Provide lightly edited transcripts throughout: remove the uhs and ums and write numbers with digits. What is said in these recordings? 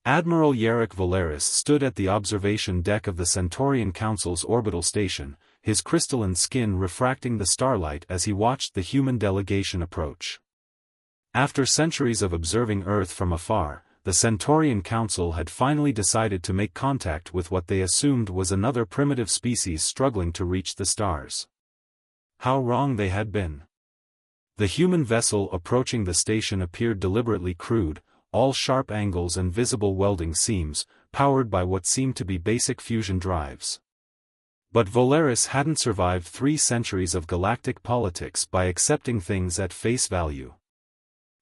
Admiral Yarrick Valeris stood at the observation deck of the Centaurian Council's orbital station, his crystalline skin refracting the starlight as he watched the human delegation approach. After centuries of observing Earth from afar, the Centaurian Council had finally decided to make contact with what they assumed was another primitive species struggling to reach the stars. How wrong they had been. The human vessel approaching the station appeared deliberately crude, all sharp angles and visible welding seams, powered by what seemed to be basic fusion drives. But Valeris hadn't survived 3 centuries of galactic politics by accepting things at face value.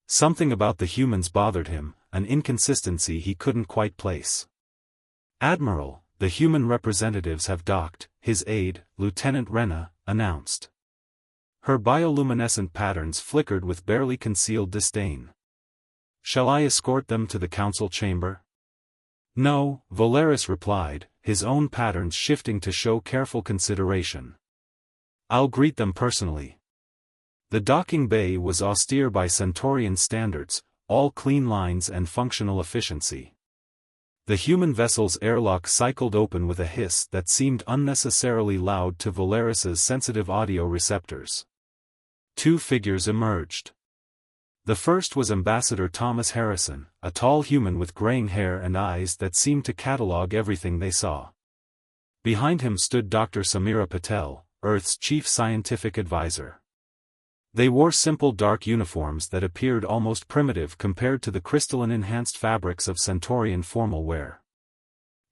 Something about the humans bothered him, an inconsistency he couldn't quite place. "Admiral, the human representatives have docked," his aide, Lieutenant Rena, announced. Her bioluminescent patterns flickered with barely concealed disdain. "Shall I escort them to the council chamber?" "No," Valeris replied, his own patterns shifting to show careful consideration. "I'll greet them personally." The docking bay was austere by Centaurian standards, all clean lines and functional efficiency. The human vessel's airlock cycled open with a hiss that seemed unnecessarily loud to Valeris's sensitive audio receptors. 2 figures emerged. The first was Ambassador Thomas Harrison, a tall human with graying hair and eyes that seemed to catalog everything they saw. Behind him stood Dr. Samira Patel, Earth's chief scientific advisor. They wore simple dark uniforms that appeared almost primitive compared to the crystalline-enhanced fabrics of Centaurian formal wear.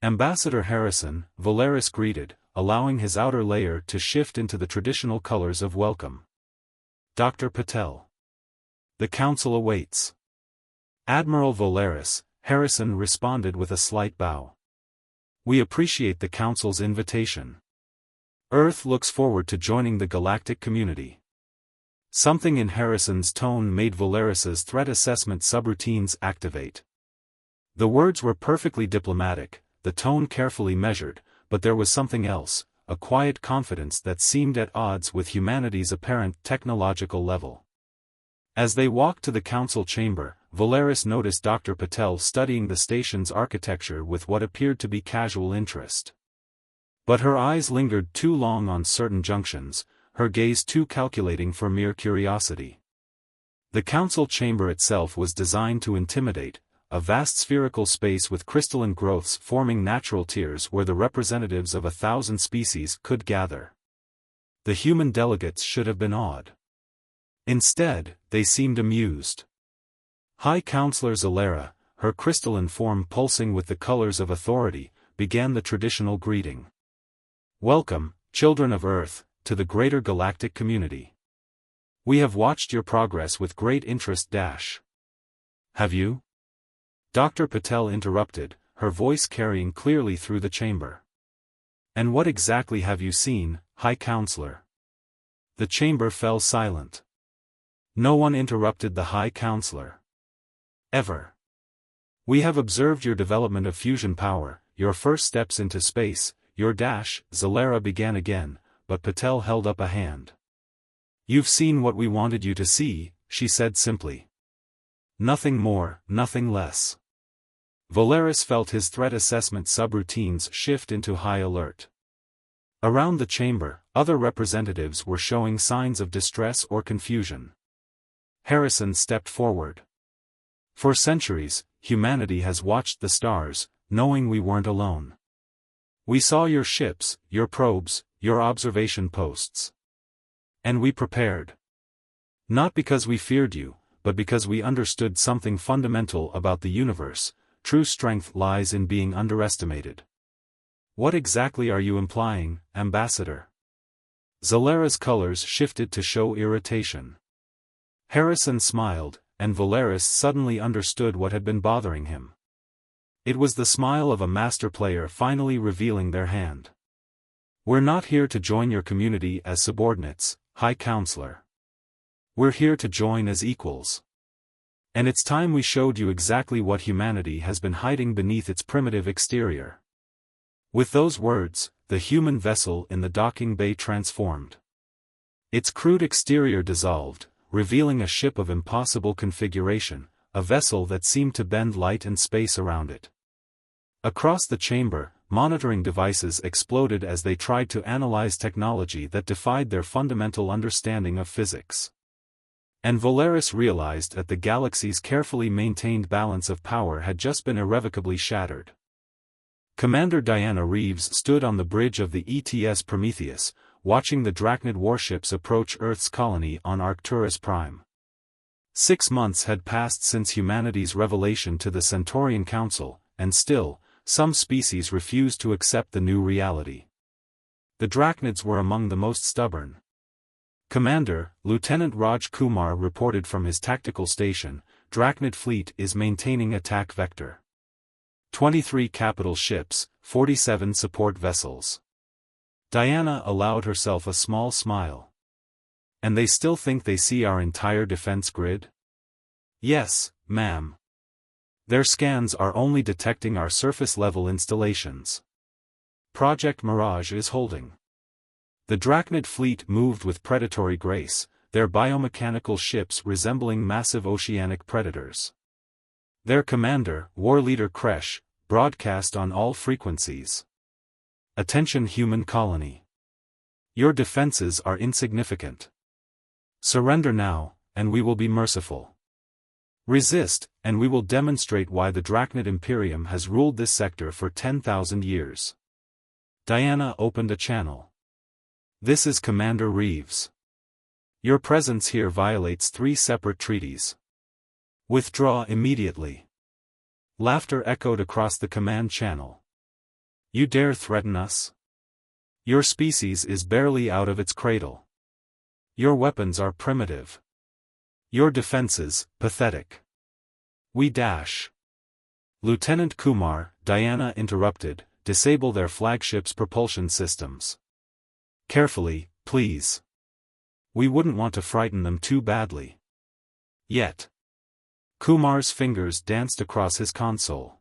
Ambassador Harrison, Valeris greeted, allowing his outer layer to shift into the traditional colors of welcome. "Dr. Patel. The council awaits." "Admiral Valeris," Harrison responded with a slight bow. "We appreciate the council's invitation. Earth looks forward to joining the galactic community." Something in Harrison's tone made Valeris's threat assessment subroutines activate. The words were perfectly diplomatic, the tone carefully measured, but there was something else, a quiet confidence that seemed at odds with humanity's apparent technological level. As they walked to the council chamber, Valeris noticed Dr. Patel studying the station's architecture with what appeared to be casual interest. But her eyes lingered too long on certain junctions, her gaze too calculating for mere curiosity. The council chamber itself was designed to intimidate, a vast spherical space with crystalline growths forming natural tiers where the representatives of 1,000 species could gather. The human delegates should have been awed. Instead, they seemed amused. High Counselor Zalera, her crystalline form pulsing with the colors of authority, began the traditional greeting. "Welcome, children of Earth, to the greater galactic community. We have watched your progress with great interest. Have you?" Dr. Patel interrupted, her voice carrying clearly through the chamber. "And what exactly have you seen, High Counselor?" The chamber fell silent. No one interrupted the High Counselor. "Ever. We have observed your development of fusion power, your first steps into space, your Zalera began again, but Patel held up a hand. "You've seen what we wanted you to see," she said simply. Nothing more, nothing less. Valeris felt his threat assessment subroutines shift into high alert. Around the chamber, other representatives were showing signs of distress or confusion. Harrison stepped forward. "For centuries, humanity has watched the stars, knowing we weren't alone. We saw your ships, your probes, your observation posts. And we prepared. Not because we feared you, but because we understood something fundamental about the universe: true strength lies in being underestimated." "What exactly are you implying, Ambassador?" Zalera's colors shifted to show irritation. Harrison smiled, and Valeris suddenly understood what had been bothering him. It was the smile of a master player finally revealing their hand. "We're not here to join your community as subordinates, High Counselor. We're here to join as equals. And it's time we showed you exactly what humanity has been hiding beneath its primitive exterior." With those words, the human vessel in the docking bay transformed. Its crude exterior dissolved, revealing a ship of impossible configuration, a vessel that seemed to bend light and space around it. Across the chamber, monitoring devices exploded as they tried to analyze technology that defied their fundamental understanding of physics. And Valeris realized that the galaxy's carefully maintained balance of power had just been irrevocably shattered. Commander Diana Reeves stood on the bridge of the ETS Prometheus, watching the Drachnid warships approach Earth's colony on Arcturus Prime. 6 months had passed since humanity's revelation to the Centaurian Council, and still, some species refused to accept the new reality. The Drachnids were among the most stubborn. Commander, Lieutenant Raj Kumar reported from his tactical station, Drachnid fleet is maintaining attack vector. 23 capital ships, 47 support vessels. Diana allowed herself a small smile. And they still think they see our entire defense grid? Yes, ma'am. Their scans are only detecting our surface-level installations. Project Mirage is holding. The Drachnid fleet moved with predatory grace, their biomechanical ships resembling massive oceanic predators. Their commander, War Leader Kresh, broadcast on all frequencies. Attention human colony. Your defenses are insignificant. Surrender now, and we will be merciful. Resist, and we will demonstrate why the Drachnid Imperium has ruled this sector for 10,000 years. Diana opened a channel. This is Commander Reeves. Your presence here violates 3 separate treaties. Withdraw immediately. Laughter echoed across the command channel. You dare threaten us? Your species is barely out of its cradle. Your weapons are primitive. Your defenses, pathetic. We dash. Lieutenant Kumar, Diana interrupted, disable their flagship's propulsion systems. Carefully, please. We wouldn't want to frighten them too badly. Yet. Kumar's fingers danced across his console.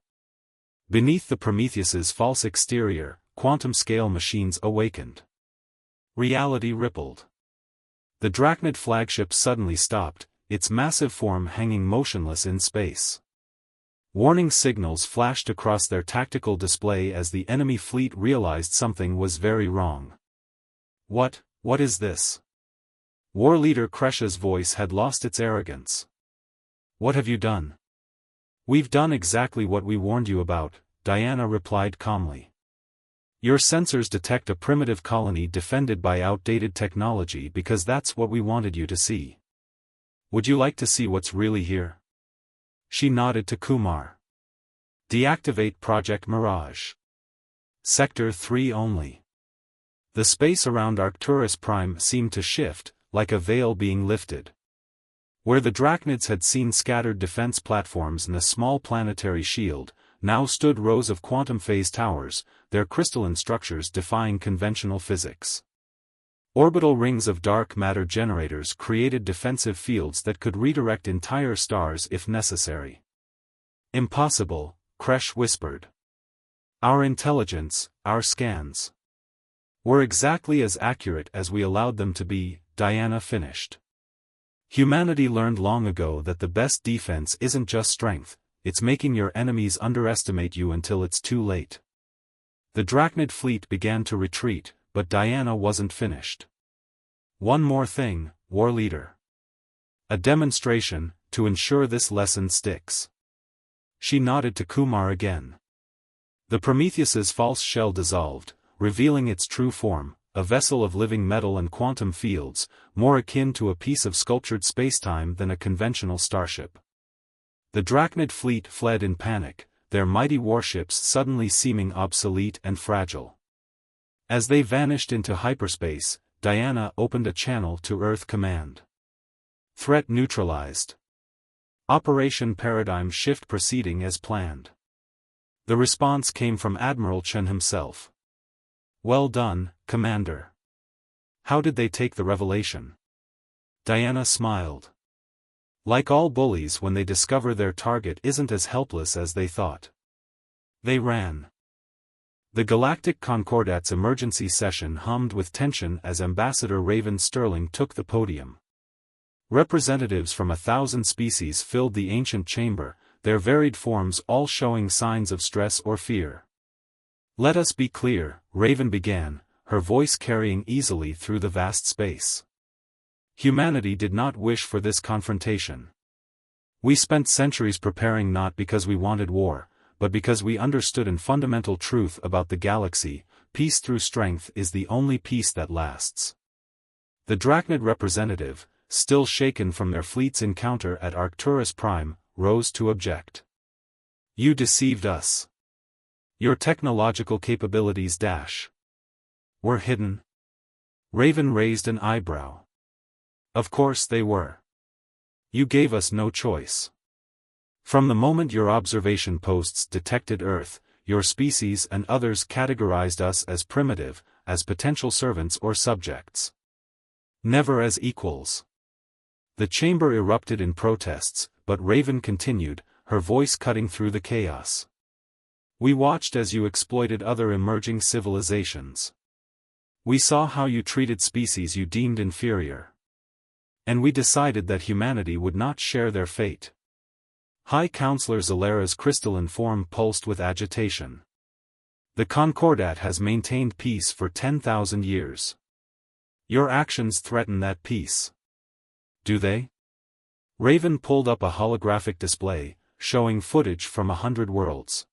Beneath the Prometheus's false exterior, quantum-scale machines awakened. Reality rippled. The Drachnid flagship suddenly stopped, its massive form hanging motionless in space. Warning signals flashed across their tactical display as the enemy fleet realized something was very wrong. What is this? War Leader Kresh's voice had lost its arrogance. What have you done? We've done exactly what we warned you about, Diana replied calmly. Your sensors detect a primitive colony defended by outdated technology because that's what we wanted you to see. Would you like to see what's really here? She nodded to Kumar. Deactivate Project Mirage. Sector 3 only. The space around Arcturus Prime seemed to shift, like a veil being lifted. Where the Drachnids had seen scattered defense platforms and a small planetary shield, now stood rows of quantum phase towers, their crystalline structures defying conventional physics. Orbital rings of dark matter generators created defensive fields that could redirect entire stars if necessary. Impossible, Kresh whispered. Our intelligence, our scans, were exactly as accurate as we allowed them to be, Diana finished. Humanity learned long ago that the best defense isn't just strength, it's making your enemies underestimate you until it's too late. The Drachnid fleet began to retreat, but Diana wasn't finished. One more thing, War Leader. A demonstration, to ensure this lesson sticks. She nodded to Kumar again. The Prometheus's false shell dissolved, revealing its true form, a vessel of living metal and quantum fields, more akin to a piece of sculptured spacetime than a conventional starship. The Drachnid fleet fled in panic, their mighty warships suddenly seeming obsolete and fragile. As they vanished into hyperspace, Diana opened a channel to Earth Command. Threat neutralized. Operation Paradigm Shift proceeding as planned. The response came from Admiral Chen himself. Well done, Commander. How did they take the revelation? Diana smiled. Like all bullies when they discover their target isn't as helpless as they thought. They ran. The Galactic Concordat's emergency session hummed with tension as Ambassador Raven Sterling took the podium. Representatives from 1,000 species filled the ancient chamber, their varied forms all showing signs of stress or fear. "Let us be clear," Raven began, her voice carrying easily through the vast space. "Humanity did not wish for this confrontation. We spent centuries preparing not because we wanted war, but because we understood a fundamental truth about the galaxy: peace through strength is the only peace that lasts." The Drachnid representative, still shaken from their fleet's encounter at Arcturus Prime, rose to object. "You deceived us. Your technological capabilities were hidden." Raven raised an eyebrow. "Of course they were. You gave us no choice. From the moment your observation posts detected Earth, your species and others categorized us as primitive, as potential servants or subjects. Never as equals." The chamber erupted in protests, but Raven continued, her voice cutting through the chaos. "We watched as you exploited other emerging civilizations. We saw how you treated species you deemed inferior. And we decided that humanity would not share their fate." High Counselor Zalara's crystalline form pulsed with agitation. "The Concordat has maintained peace for 10,000 years. Your actions threaten that peace. Do they?" Raven pulled up a holographic display, showing footage from 100 worlds.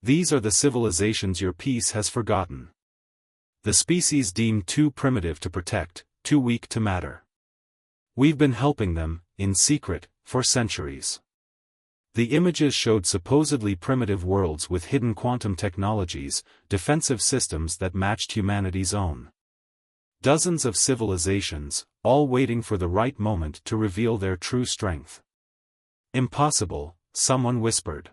"These are the civilizations your peace has forgotten. The species deemed too primitive to protect, too weak to matter. We've been helping them, in secret, for centuries." The images showed supposedly primitive worlds with hidden quantum technologies, defensive systems that matched humanity's own. Dozens of civilizations, all waiting for the right moment to reveal their true strength. "Impossible," someone whispered.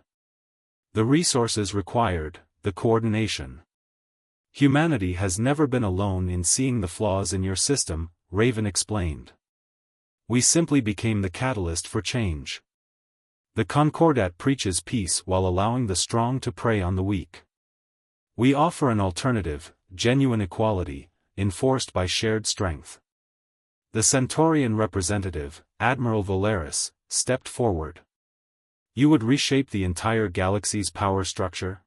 "The resources required, the coordination. Humanity has never been alone in seeing the flaws in your system," Raven explained. "We simply became the catalyst for change. The Concordat preaches peace while allowing the strong to prey on the weak. We offer an alternative, genuine equality, enforced by shared strength." The Centaurian representative, Admiral Valeris, stepped forward. "You would reshape the entire galaxy's power structure?"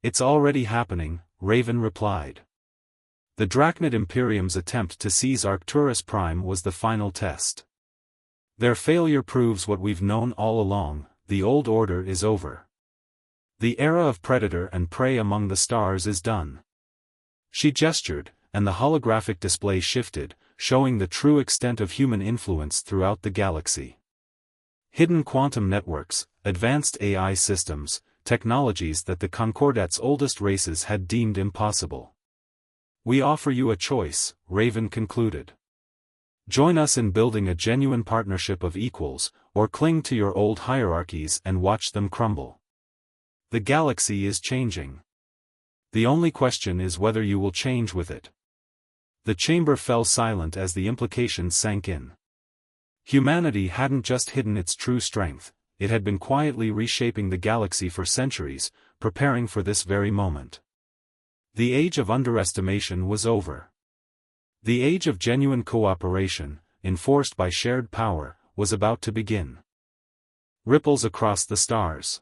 "It's already happening," Raven replied. The Drachnid Imperium's attempt to seize Arcturus Prime was the final test. "Their failure proves what we've known all along: the old order is over. The era of predator and prey among the stars is done." She gestured, and the holographic display shifted, showing the true extent of human influence throughout the galaxy. Hidden quantum networks, advanced AI systems, technologies that the Concordat's oldest races had deemed impossible. "We offer you a choice," Raven concluded. "Join us in building a genuine partnership of equals, or cling to your old hierarchies and watch them crumble. The galaxy is changing. The only question is whether you will change with it." The chamber fell silent as the implications sank in. Humanity hadn't just hidden its true strength, it had been quietly reshaping the galaxy for centuries, preparing for this very moment. The age of underestimation was over. The age of genuine cooperation, enforced by shared power, was about to begin. Ripples across the stars.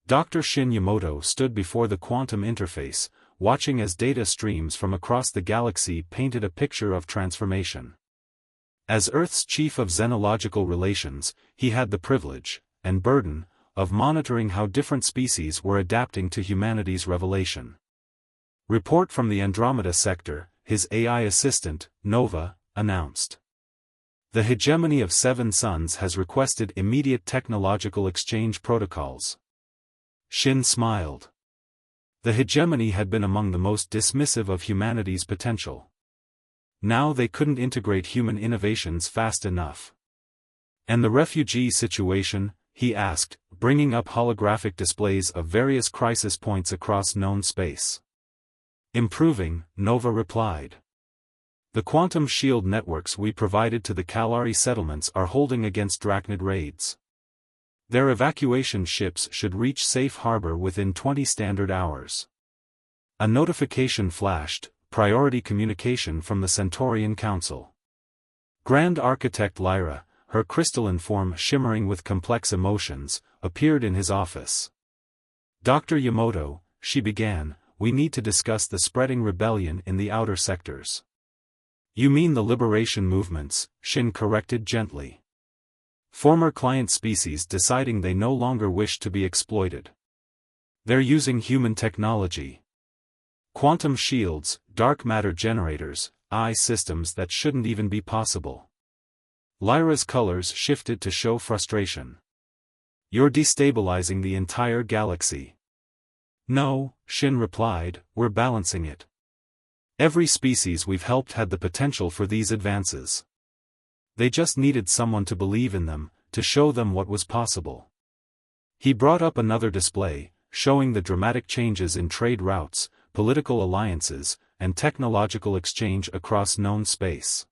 Dr. Shin Yamoto stood before the quantum interface, watching as data streams from across the galaxy painted a picture of transformation. As Earth's chief of xenological relations, he had the privilege, and burden, of monitoring how different species were adapting to humanity's revelation. "Report from the Andromeda sector," his AI assistant, Nova, announced. "The hegemony of Seven Suns has requested immediate technological exchange protocols." Shin smiled. The hegemony had been among the most dismissive of humanity's potential. Now they couldn't integrate human innovations fast enough. "And the refugee situation?" he asked, bringing up holographic displays of various crisis points across known space. "Improving," Nova replied. "The quantum shield networks we provided to the Kalari settlements are holding against Drachnid raids. Their evacuation ships should reach safe harbor within 20 standard hours." A notification flashed, priority communication from the Centaurian Council. Grand Architect Lyra, her crystalline form shimmering with complex emotions, appeared in his office. "Dr. Yamato," she began, "we need to discuss the spreading rebellion in the outer sectors." "You mean the liberation movements," Shin corrected gently. "Former client species deciding they no longer wish to be exploited. They're using human technology. Quantum shields, dark matter generators, AI systems that shouldn't even be possible." Lyra's colors shifted to show frustration. "You're destabilizing the entire galaxy." "No," Shin replied, "we're balancing it. Every species we've helped had the potential for these advances. They just needed someone to believe in them, to show them what was possible." He brought up another display, showing the dramatic changes in trade routes, political alliances, and technological exchange across known space.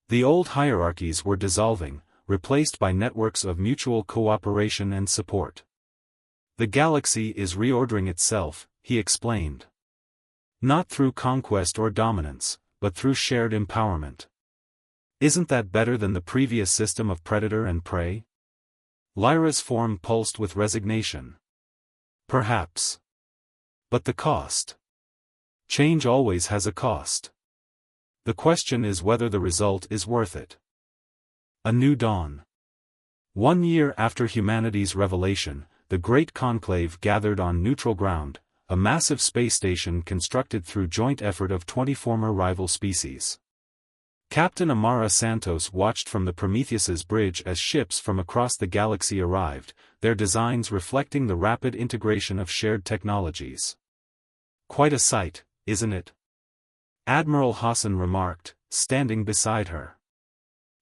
The old hierarchies were dissolving, replaced by networks of mutual cooperation and support. "The galaxy is reordering itself," he explained. "Not through conquest or dominance, but through shared empowerment." "Isn't that better than the previous system of predator and prey?" Lyra's form pulsed with resignation. "Perhaps. But the cost? Change always has a cost. The question is whether the result is worth it." A new dawn. 1 year after humanity's revelation, the Great Conclave gathered on neutral ground, a massive space station constructed through joint effort of 20 former rival species. Captain Amara Santos watched from the Prometheus's bridge as ships from across the galaxy arrived, their designs reflecting the rapid integration of shared technologies. "Quite a sight, isn't it?" Admiral Hassan remarked, standing beside her.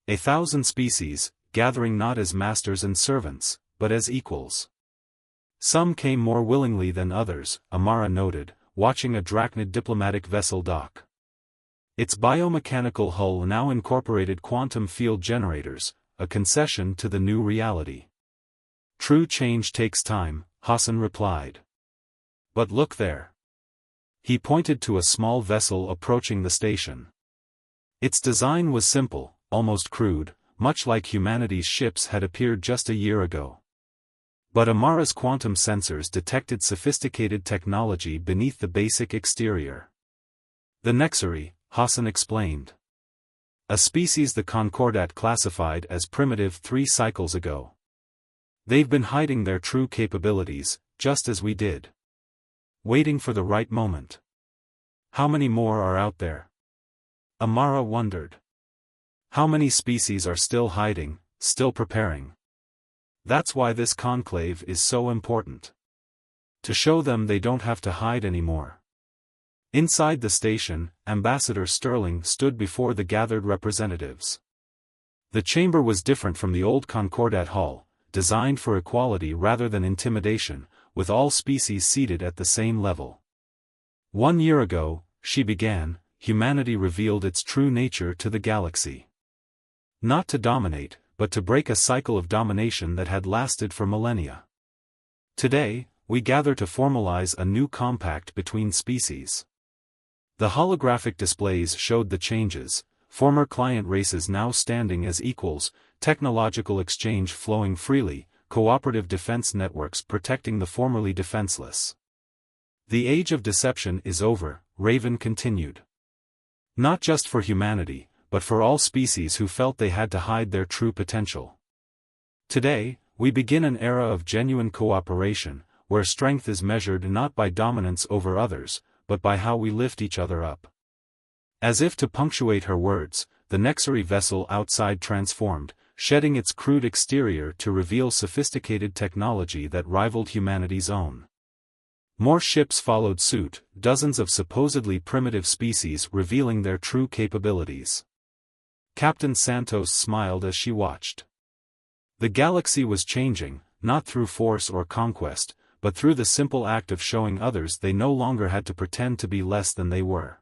1,000 species, gathering not as masters and servants, but as equals. "Some came more willingly than others," Amara noted, watching a Drachnid diplomatic vessel dock. Its biomechanical hull now incorporated quantum field generators, a concession to the new reality. "True change takes time," Hassan replied. "But look there." He pointed to a small vessel approaching the station. Its design was simple, almost crude, much like humanity's ships had appeared just a year ago. But Amara's quantum sensors detected sophisticated technology beneath the basic exterior. "The Nexari," Hassan explained. "A species the Concordat classified as primitive 3 cycles ago. They've been hiding their true capabilities, just as we did. Waiting for the right moment. How many more are out there?" Amara wondered. How many species are still hiding, still preparing? That's why this conclave is so important. To show them they don't have to hide anymore. Inside the station, Ambassador Sterling stood before the gathered representatives. The chamber was different from the old Concordat Hall, designed for equality rather than intimidation, with all species seated at the same level. 1 year ago, she began, humanity revealed its true nature to the galaxy. Not to dominate, but to break a cycle of domination that had lasted for millennia. Today, we gather to formalize a new compact between species. The holographic displays showed the changes, former client races now standing as equals, technological exchange flowing freely, cooperative defense networks protecting the formerly defenseless. "The age of deception is over," Raven continued. "Not just for humanity, but for all species who felt they had to hide their true potential. Today, we begin an era of genuine cooperation, where strength is measured not by dominance over others, but by how we lift each other up." As if to punctuate her words, the Nexari vessel outside transformed, shedding its crude exterior to reveal sophisticated technology that rivaled humanity's own. More ships followed suit, dozens of supposedly primitive species revealing their true capabilities. Captain Santos smiled as she watched. The galaxy was changing, not through force or conquest, but through the simple act of showing others they no longer had to pretend to be less than they were.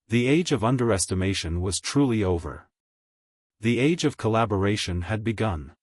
The age of underestimation was truly over. The age of collaboration had begun.